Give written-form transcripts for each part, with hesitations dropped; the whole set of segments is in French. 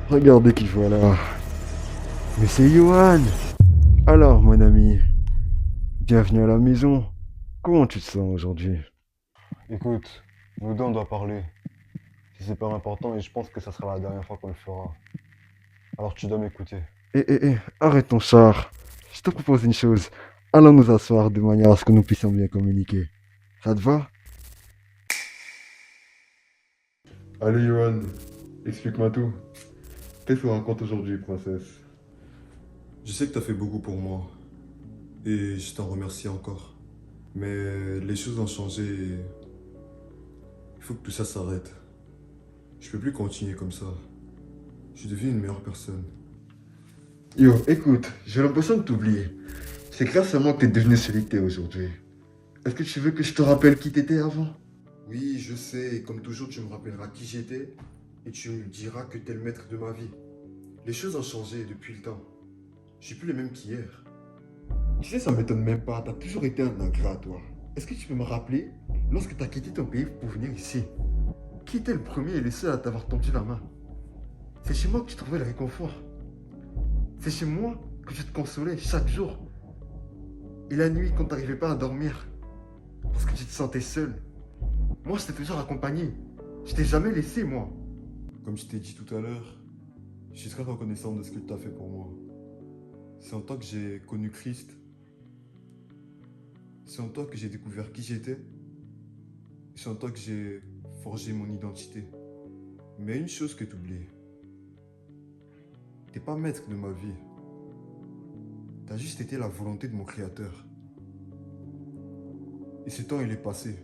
Regardez qui voilà. Mais c'est Johan. Alors, mon ami, bienvenue à la maison. Comment tu te sens aujourd'hui? Écoute, nous deux on doit parler. C'est super important et je pense que ça sera la dernière fois qu'on le fera. Alors tu dois m'écouter. Arrête ton char. Je te propose une chose. Allons nous asseoir de manière à ce que nous puissions bien communiquer. Ça te va? Allez, Johan, explique-moi tout. Qu'est-ce qu'on raconte aujourd'hui, princesse? Je sais que tu as fait beaucoup pour moi et je t'en remercie encore. Mais les choses ont changé et il faut que tout ça s'arrête. Je peux plus continuer comme ça. Je suis devenu une meilleure personne. Yo, écoute, j'ai l'impression de t'oublier. C'est grâce à moi que t'es devenu celui que t'es aujourd'hui. Est-ce que tu veux que je te rappelle qui t'étais avant? Oui, je sais, et comme toujours, tu me rappelleras qui j'étais et tu me diras que t'es le maître de ma vie. Les choses ont changé depuis le temps. Je suis plus le même qu'hier. Tu sais, ça m'étonne même pas, t'as toujours été un ingrat, toi. Est-ce que tu peux me rappeler, lorsque t'as quitté ton pays pour venir ici, qui était le premier et le seul à t'avoir tendu la main? C'est chez moi que tu trouvais le réconfort. C'est chez moi que je te consolais chaque jour. Et la nuit, quand t'arrivais pas à dormir, parce que tu te sentais seul. Moi, je t'ai toujours accompagné. Je t'ai jamais laissé, moi. Comme je t'ai dit tout à l'heure, je suis très reconnaissant de ce que tu as fait pour moi. C'est en toi que j'ai connu Christ. C'est en toi que j'ai découvert qui j'étais. C'est en toi que j'ai forgé mon identité. Mais une chose que tu oublies, t'es pas maître de ma vie. T'as juste été la volonté de mon créateur. Et ce temps, il est passé.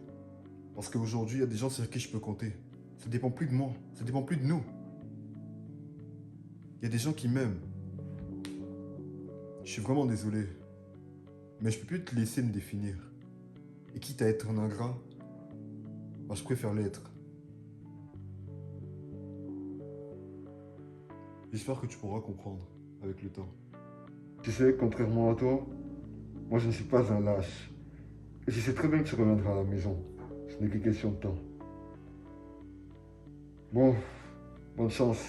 Parce qu'aujourd'hui, il y a des gens sur qui je peux compter. Ça dépend plus de moi. Ça dépend plus de nous. Il y a des gens qui m'aiment. Je suis vraiment désolé. Mais je peux plus te laisser me définir. Et quitte à être un ingrat, bah, je préfère l'être. J'espère que tu pourras comprendre avec le temps. Tu sais, contrairement à toi, moi je ne suis pas un lâche. Et je sais très bien que tu reviendras à la maison. Ce n'est que question de temps. Bon, bonne chance.